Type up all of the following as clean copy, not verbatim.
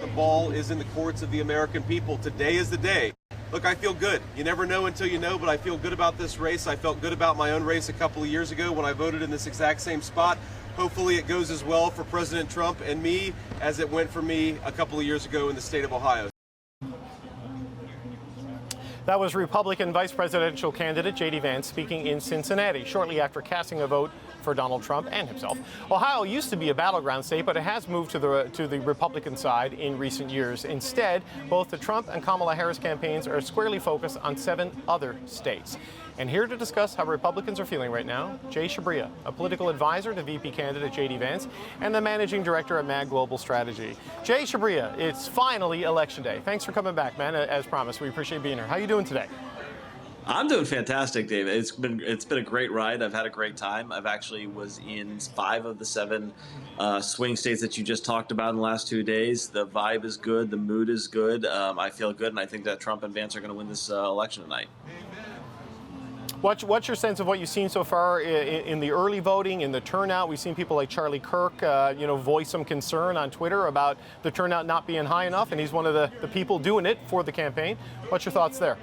The ball is in the courts of the American people. Today is the day. Look, I feel good. You never know until you know, but I feel good about this race. I felt good about my own race a couple of years ago when I voted in this exact same spot. Hopefully it goes as well for President Trump and me as it went for me a couple of years ago in the state of Ohio. That was Republican vice presidential candidate J.D. Vance speaking in Cincinnati shortly after casting a vote for Donald Trump and himself. Ohio used to be a battleground state, but it has moved to the Republican side in recent years. Instead, both the Trump and Kamala Harris campaigns are squarely focused on 7 other states. And here to discuss how Republicans are feeling right now, Jay Shabria, a political advisor to VP candidate J.D. Vance and the managing director at MAG Global Strategy. Jay Shabria, it's finally Election Day. Thanks for coming back, man, as promised. We appreciate being here. How are you doing today? I'm doing fantastic, David. It's been a great ride. I've had a great time. I've actually was in 5 of the 7 swing states that you just talked about in the last 2 days. The vibe is good. The mood is good. I feel good, and I think that Trump and Vance are going to win this election tonight. What's your sense of what you've seen so far in the early voting, in the turnout? We've seen people like Charlie Kirk, voice some concern on Twitter about the turnout not being high enough, and he's one of the people doing it for the campaign. What's your thoughts there?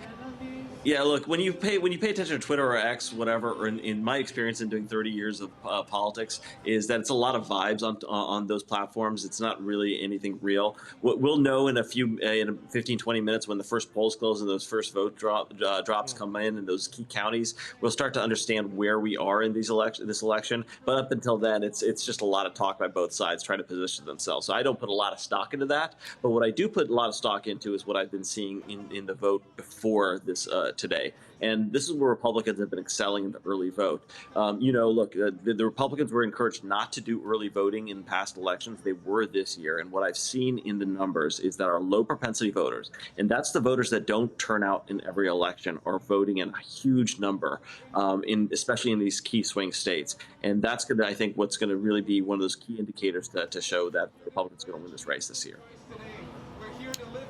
Yeah, look, when you pay attention to Twitter or X, whatever, or in my experience in doing 30 years of politics, is that it's a lot of vibes on those platforms. It's not really anything real. What we'll know in 15, 20 minutes when the first polls close and those first vote drops come in those key counties, we'll start to understand where we are in this election. But up until then, it's just a lot of talk by both sides trying to position themselves. So I don't put a lot of stock into that. But what I do put a lot of stock into is what I've been seeing in the vote before this today. And this is where Republicans have been excelling in the early vote. Look, the Republicans were encouraged not to do early voting in past elections. They were this year. And what I've seen in the numbers is that our low propensity voters, and that's the voters that don't turn out in every election, are voting in a huge number, especially in these key swing states. And that's going to, I think, what's going to really be one of those key indicators to show that Republicans are going to win this race this year.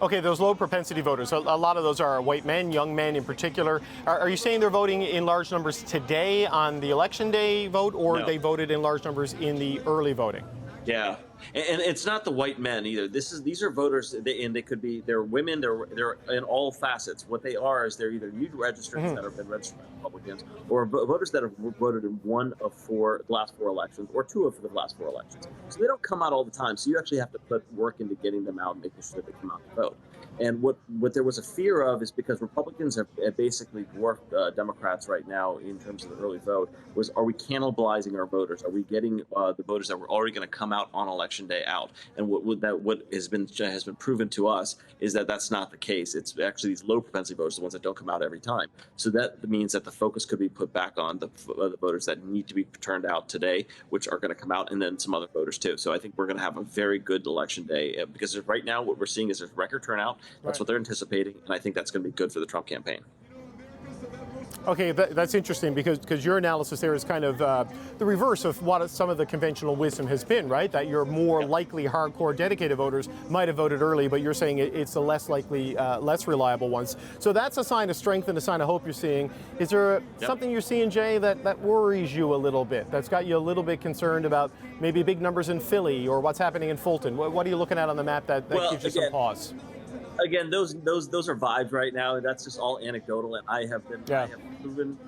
Okay, those low propensity voters, a lot of those are white men, young men in particular. Are you saying they're voting in large numbers today on the election day vote, or No. they voted in large numbers in the early voting? Yeah, and it's not the white men either. These are voters, and they're women. They're in all facets. What they are is they're either new registrants that have been registered by Republicans, or voters that have voted in one of the last 4 elections, or 2 of the last 4 elections. So they don't come out all the time. So you actually have to put work into getting them out and making sure that they come out to vote. And what there was a fear of is because Republicans have basically dwarfed Democrats right now in terms of the early vote, are we cannibalizing our voters? Are we getting the voters that were already going to come out on election day out? And what has been proven to us is that that's not the case. It's actually these low propensity voters, the ones that don't come out every time. So that means that the focus could be put back on the voters that need to be turned out today, which are going to come out, and then some other voters too. So I think we're going to have a very good election day because right now what we're seeing is there's record turnout. That's what they're anticipating, and I think that's going to be good for the Trump campaign. Okay, that's interesting because your analysis there is kind of the reverse of what some of the conventional wisdom has been, right? That your more likely hardcore dedicated voters might have voted early, but you're saying it's the less likely, less reliable ones. So that's a sign of strength and a sign of hope you're seeing. Is there something you're seeing, Jay, that worries you a little bit, that's got you a little bit concerned about maybe big numbers in Philly or what's happening in Fulton? What are you looking at on the map that gives you some pause? Again, those are vibes right now, and that's just all anecdotal. And I have proven,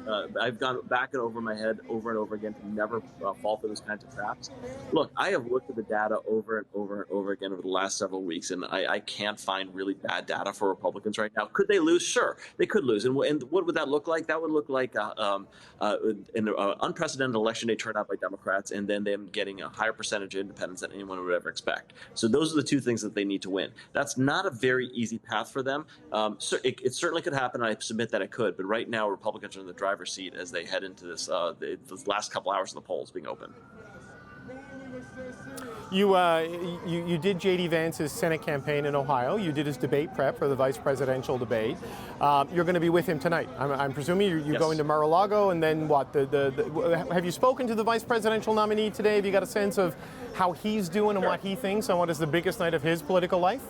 I've gone back and over my head over and over again to never fall for those kinds of traps. Look, I have looked at the data over and over and over again over the last several weeks, and I can't find really bad data for Republicans right now. Could they lose? Sure, they could lose. And what would that look like? That would look like an unprecedented election day turnout by Democrats, and then them getting a higher percentage of independents than anyone would ever expect. So those are the 2 things that they need to win. That's not a very easy path for them. So it certainly could happen. I submit that it could, but right now Republicans are in the driver's seat as they head into this the last couple hours of the polls being open. You did J.D. Vance's Senate campaign in Ohio. You did his debate prep for the vice presidential debate. You're going to be with him tonight. I'm presuming you're going to Mar-a-Lago, and then what? Have you spoken to the vice presidential nominee today? Have you got a sense of how he's doing and what he thinks, and what is the biggest night of his political life?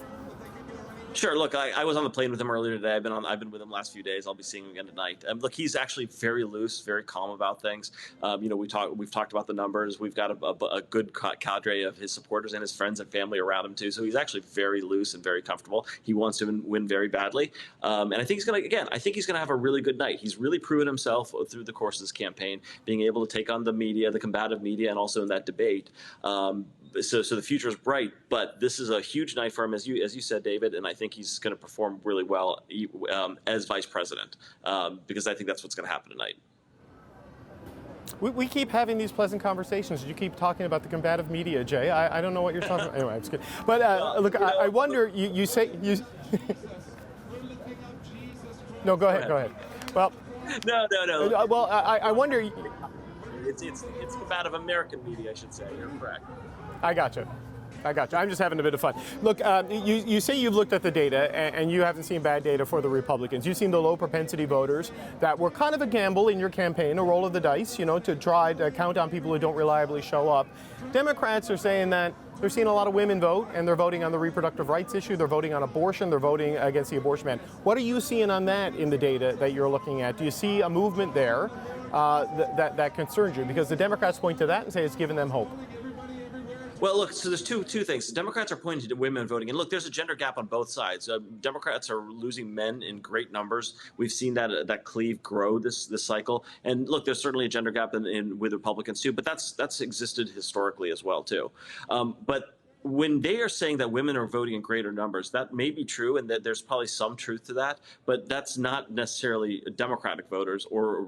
Sure. Look, I was on the plane with him earlier today. I've been with him the last few days. I'll be seeing him again tonight. Look, he's actually very loose, very calm about things. We've talked about the numbers. We've got a good cadre of his supporters and his friends and family around him too. So he's actually very loose and very comfortable. He wants to win very badly, and I think he's gonna have a really good night. He's really proven himself through the course of this campaign, being able to take on the media, the combative media, and also in that debate. So the future is bright, but this is a huge night for him, as you said, David, and I think he's going to perform really well as vice president, because I think that's what's going to happen tonight. We keep having these pleasant conversations. You keep talking about the combative media, Jay. I don't know what you're talking about. Anyway, I'm just kidding. But look, I wonder, you say... No, go ahead. Well... No. Well, I wonder... It's combative American media, I should say. You're correct. I gotcha. I'm just having a bit of fun. Look, you say you've looked at the data and you haven't seen bad data for the Republicans. You've seen the low propensity voters that were kind of a gamble in your campaign, a roll of the dice, to try to count on people who don't reliably show up. Democrats are saying that they're seeing a lot of women vote, and they're voting on the reproductive rights issue. They're voting on abortion. They're voting against the abortion ban. What are you seeing on that in the data that you're looking at? Do you see a movement there that concerns you? Because the Democrats point to that and say it's given them hope. Well, look, so there's two things. Democrats are pointing to women voting. And look, there's a gender gap on both sides. Democrats are losing men in great numbers. We've seen that cleave grow this cycle. And look, there's certainly a gender gap with Republicans too, but that's existed historically as well too. But when they are saying that women are voting in greater numbers, that may be true, and that there's probably some truth to that, but that's not necessarily Democratic voters, or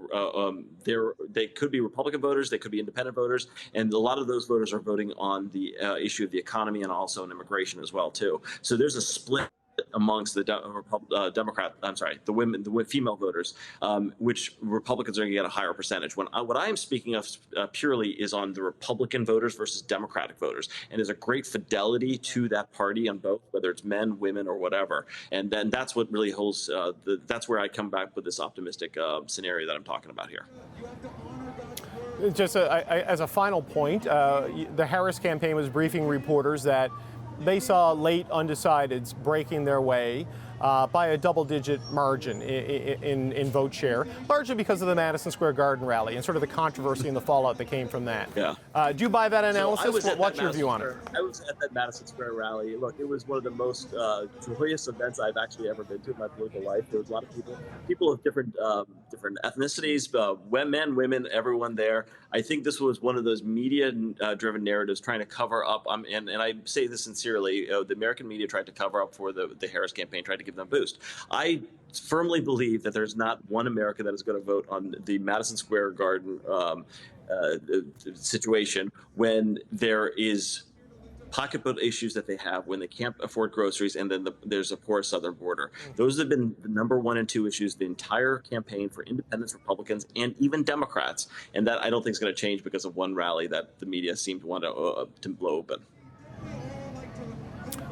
they could be Republican voters, they could be independent voters, and a lot of those voters are voting on the issue of the economy and also on immigration as well too. So there's a split amongst the the female voters, which Republicans are going to get a higher percentage. What I am speaking of purely is on the Republican voters versus Democratic voters, and there's a great fidelity to that party on both, whether it's men, women, or whatever. And then that's what really holds. That's where I come back with this optimistic scenario that I'm talking about here. Just as a final point, the Harris campaign was briefing reporters that they saw late undecideds breaking their way by a double-digit margin in vote share, largely because of the Madison Square Garden rally and sort of the controversy and the fallout that came from that. Yeah. Do you buy that analysis? So What's your view on it? I was at that Madison Square rally. Look, it was one of the most joyous events I've actually ever been to in my political life. There was a lot of people of different ethnicities, men, women, everyone there. I think this was one of those media-driven narratives trying to cover up, and I say this sincerely, the American media tried to cover up for the Harris campaign, tried to give them a boost. I firmly believe that there's not one American that is going to vote on the Madison Square Garden situation when there is pocketbook issues that they have, when they can't afford groceries, and then there's a poor southern border. Those have been the number 1 and 2 issues the entire campaign for independents, Republicans, and even Democrats. And that I don't think is going to change because of one rally that the media seemed to want to blow open.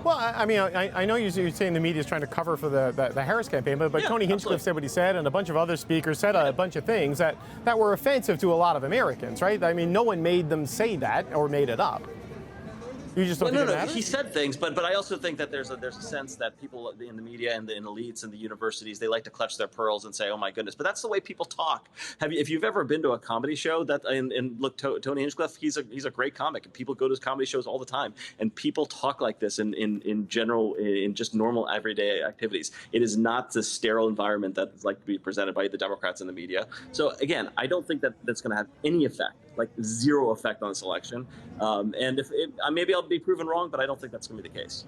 Well, I mean, I know you're saying the media is trying to cover for the Harris campaign, but Yeah, Tony Hinchcliffe said what he said, and a bunch of other speakers said a bunch of things that were offensive to a lot of Americans, right? I mean, no one made them say that or made it up. You just don't think it matters? He said things, but I also think that there's a sense that people in the media and the elites and the universities, they like to clutch their pearls and say, "Oh my goodness!" But that's the way people talk. If you've ever been to a comedy show, and look, Tony Hinchcliffe, he's a great comic, and people go to his comedy shows all the time, and people talk like this in general, in just normal everyday activities. It is not the sterile environment that is like to be presented by the Democrats and the media. So again, I don't think that's going to have any effect, like zero effect on this election. And maybe I'll be proven wrong, but I don't think that's going to be the case.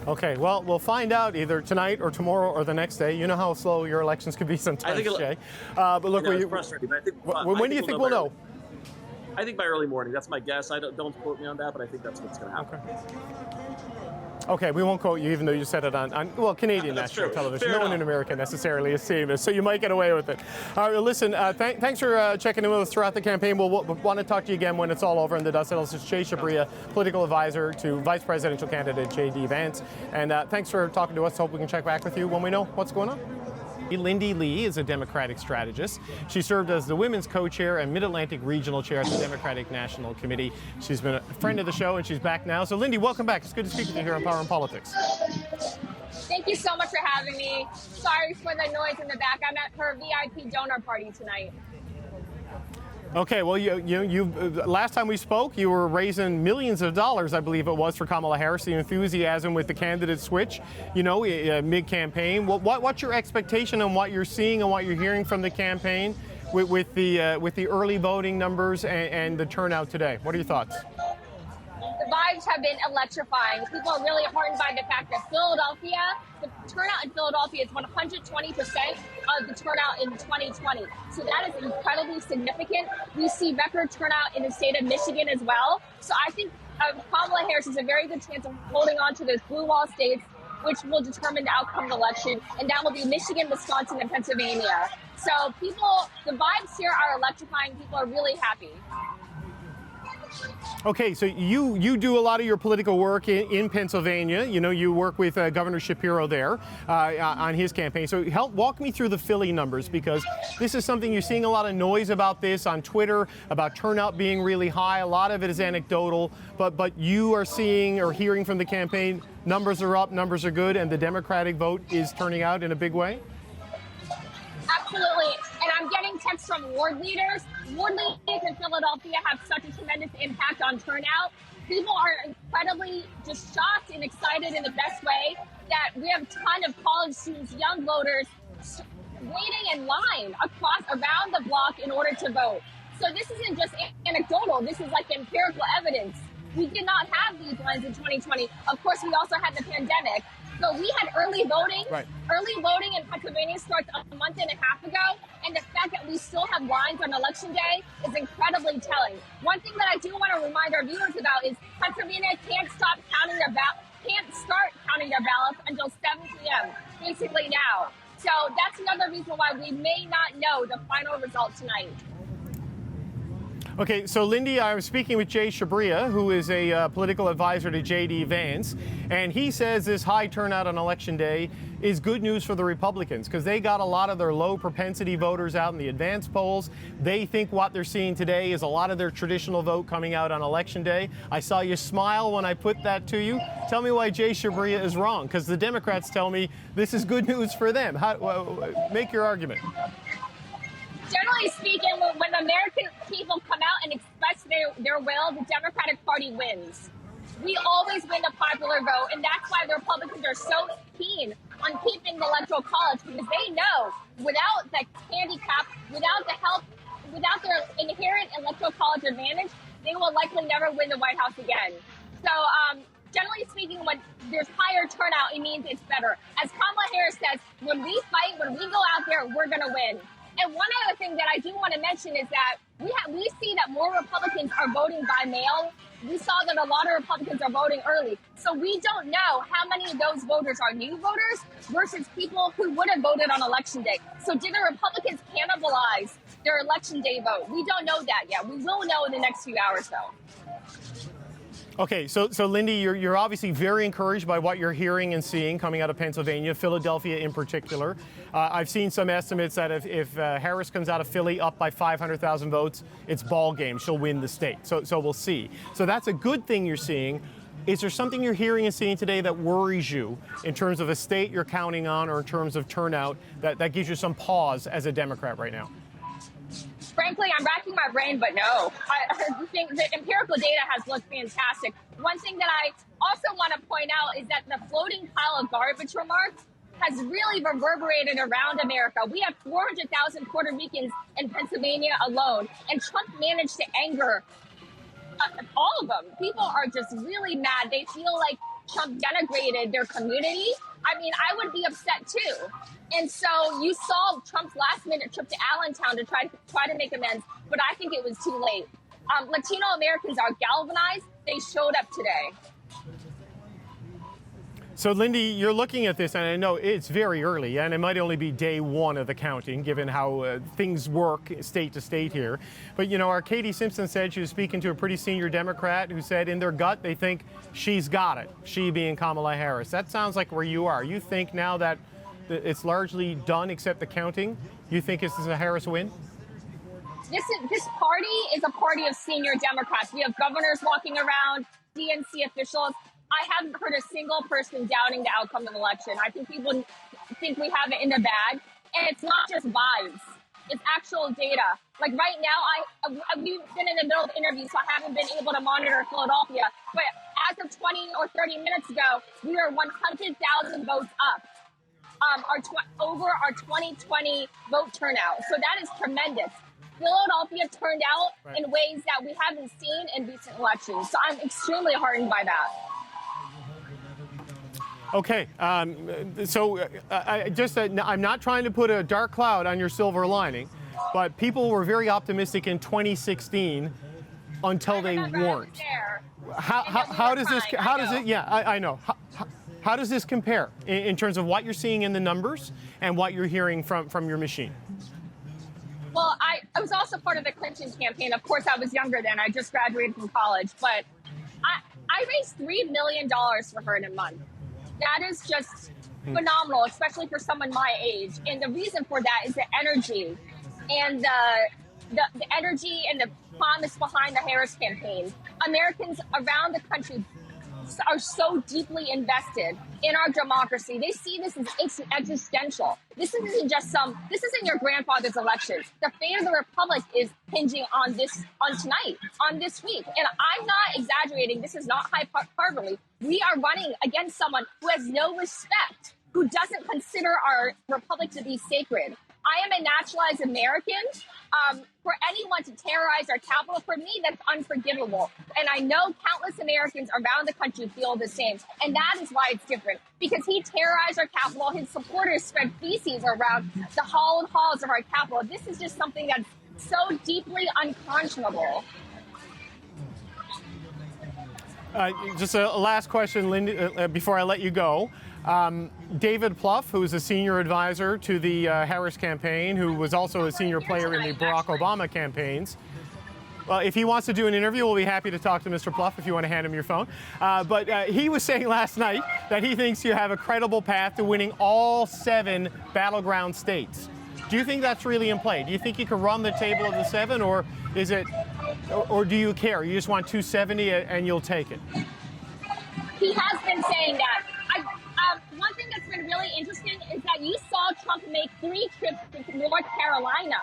Okay, well, we'll find out either tonight or tomorrow or the next day. You know how slow your elections can be sometimes, Jay. But look, it's frustrating. When do you think we'll know? I think by early morning. That's my guess. Don't quote me on that, but I think that's what's going to happen. Okay, we won't quote you, even though you said it on Canadian national television. No one in America necessarily is seeing this, so you might get away with it. All right, listen, thanks for checking in with us throughout the campaign. We'll want to talk to you again when it's all over and the dust settles. It's Jay Shabria, political advisor to vice presidential candidate J.D. Vance. And thanks for talking to us. Hope we can check back with you when we know what's going on. Lindy Lee is a Democratic strategist. She served as the women's co-chair and Mid-Atlantic Regional Chair at the Democratic National Committee. She's been a friend of the show, and she's back now. So, Lindy, welcome back. It's good to speak with you here on Power and Politics. Thank you so much for having me. Sorry for the noise in the back. I'm at her VIP donor party tonight. Okay, well, you last time we spoke, you were raising millions of dollars, I believe it was, for Kamala Harris. The enthusiasm with the candidate switch, mid-campaign. What's your expectation on what you're seeing and what you're hearing from the campaign with the early voting numbers and the turnout today? What are your thoughts? The vibes have been electrifying. People are really heartened by the fact that the turnout in Philadelphia is 120% of the turnout in 2020. So that is incredibly significant. We see record turnout in the state of Michigan as well. So I think Kamala Harris has a very good chance of holding on to those blue wall states, which will determine the outcome of the election. And that will be Michigan, Wisconsin, and Pennsylvania. So the vibes here are electrifying. People are really happy. Okay, so you do a lot of your political work in Pennsylvania. You work with Governor Shapiro there on his campaign. So walk me through the Philly numbers, because this is something you're seeing a lot of noise about this on Twitter, about turnout being really high. A lot of it is anecdotal, but you are seeing or hearing from the campaign, numbers are up, numbers are good, and the Democratic vote is turning out in a big way? Absolutely. And I'm getting texts from ward leaders. Ward leaders in Philadelphia have such a tremendous impact on turnout. People are incredibly just shocked and excited in the best way that we have a ton of college students, young voters, waiting in line around the block in order to vote. So this isn't just anecdotal. This is like empirical evidence. We did not have these lines in 2020. Of course, we also had the pandemic. So we had early voting. Right. Early voting in Pennsylvania starts a month and a half ago, and the fact that we still have lines on Election Day is incredibly telling. One thing that I do want to remind our viewers about is Pennsylvania can't start counting their ballots until 7 p.m., basically now. So that's another reason why we may not know the final result tonight. Okay, so Lindy, I was speaking with Jay Shabria, who is a political advisor to J.D. Vance, and he says this high turnout on Election Day is good news for the Republicans because they got a lot of their low propensity voters out in the advanced polls. They think what they're seeing today is a lot of their traditional vote coming out on Election Day. I saw you smile when I put that to you. Tell me why Jay Shabria is wrong, because the Democrats tell me this is good news for them. Make your argument. Generally speaking, when the American people come out and express their will, the Democratic Party wins. We always win the popular vote, and that's why the Republicans are so keen on keeping the Electoral College, because they know without the handicap, without the help, without their inherent Electoral College advantage, they will likely never win the White House again. So generally speaking, when there's higher turnout, it means it's better. As Kamala Harris says, when we fight, when we go out there, we're going to win. And one other thing that I do want to mention is that we see that more Republicans are voting by mail. We saw that a lot of Republicans are voting early. So we don't know how many of those voters are new voters versus people who would have voted on Election Day. So did the Republicans cannibalize their Election Day vote? We don't know that yet. We will know in the next few hours, though. Okay, so Lindy, you're obviously very encouraged by what you're hearing and seeing coming out of Pennsylvania, Philadelphia in particular. I've seen some estimates that if Harris comes out of Philly up by 500,000 votes, it's ball game. She'll win the state. So we'll see. So that's a good thing you're seeing. Is there something you're hearing and seeing today that worries you in terms of a state you're counting on or in terms of turnout that gives you some pause as a Democrat right now? Frankly, I'm racking my brain, but no. I think the empirical data has looked fantastic. One thing that I also want to point out is that the floating pile of garbage remarks has really reverberated around America. We have 400,000 Puerto Ricans in Pennsylvania alone, and Trump managed to anger all of them. People are just really mad. They feel like Trump denigrated their community. I mean, I would be upset too. And so you saw Trump's last-minute trip to Allentown to try to make amends, but I think it was too late. Latino Americans are galvanized. They showed up today. So, Lindy, you're looking at this, and I know it's very early, and it might only be day one of the counting, given how things work state to state here. But, our Katie Simpson said she was speaking to a pretty senior Democrat who said in their gut they think she's got it, she being Kamala Harris. That sounds like where you are. You think now that it's largely done except the counting, you think this is a Harris win? This party is a party of senior Democrats. We have governors walking around, DNC officials. I haven't heard a single person doubting the outcome of the election. I think people think we have it in the bag, and it's not just vibes. It's actual data. Like right now, we've been in the middle of interviews, so I haven't been able to monitor Philadelphia. But as of 20 or 30 minutes ago, we are 100,000 votes up over our 2020 vote turnout. So that is tremendous. Philadelphia turned out in ways that we haven't seen in recent elections. So I'm extremely heartened by that. Okay, I'm not trying to put a dark cloud on your silver lining, but people were very optimistic in 2016 until they weren't. How does this? How does it? Yeah, I know. How does this compare in terms of what you're seeing in the numbers and what you're hearing from your machine? Well, I was also part of the Clinton campaign. Of course, I was younger then. I just graduated from college, but I raised $3 million for her in a month. That is just phenomenal, especially for someone my age. And the reason for that is the energy and the energy and the promise behind the Harris campaign. Americans around the country are so deeply invested in our democracy. They see this as existential. This isn't your grandfather's election. The fate of the republic is hinging on tonight, on this week. And I'm not exaggerating. This is not hyperbole. We are running against someone who has no respect, who doesn't consider our republic to be sacred. I am a naturalized American. For anyone to terrorize our capital, for me, that's unforgivable. And I know countless Americans around the country feel the same. And that is why it's different. Because he terrorized our capital. His supporters spread feces around the hallowed halls of our capital. This is just something that's so deeply unconscionable. Just a last question, Lindy, before I let you go. David Plouffe, who is a senior advisor to the Harris campaign, who was also a senior player in the Barack Obama campaigns. Well, if he wants to do an interview, we'll be happy to talk to Mr. Plouffe if you want to hand him your phone. But he was saying last night that he thinks you have a credible path to winning all 7 battleground states. Do you think that's really in play? Do you think you can run the table of the 7, or is it, or do you care? You just want 270 and you'll take it? He has been saying that. One thing that's been really interesting is that you saw Trump make 3 trips to North Carolina.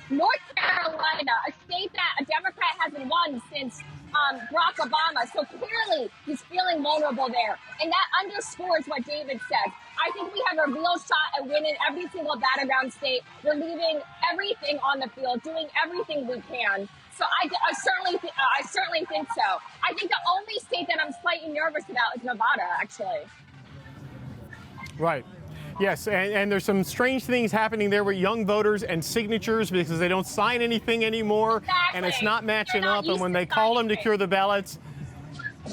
North Carolina, a state that a Democrat hasn't won since Barack Obama. So clearly he's feeling vulnerable there. And that underscores what David said. I think we have a real shot at winning every single battleground state. We're leaving everything on the field, doing everything we can. So I certainly think so. I think the only state that I'm slightly nervous about is Nevada, actually. Right. Yes, and there's some strange things happening there with young voters and signatures because they don't sign anything anymore, exactly. And it's not matching up. And when they call them to cure the ballots,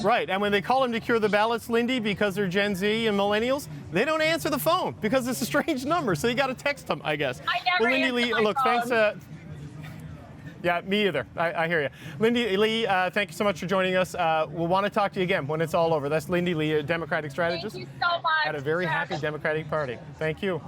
right, and when they call them to cure the ballots, Lindy, because they're Gen Z and millennials, they don't answer the phone because it's a strange number. So you got to text them, I guess. I never Lindy Lee, my look, phone. thanks. Yeah, me either. I hear you. Lindy Lee, thank you so much for joining us. We'll want to talk to you again when it's all over. That's Lindy Lee, a Democratic strategist. Thank you so much. At a very happy Democratic Party. Thank you.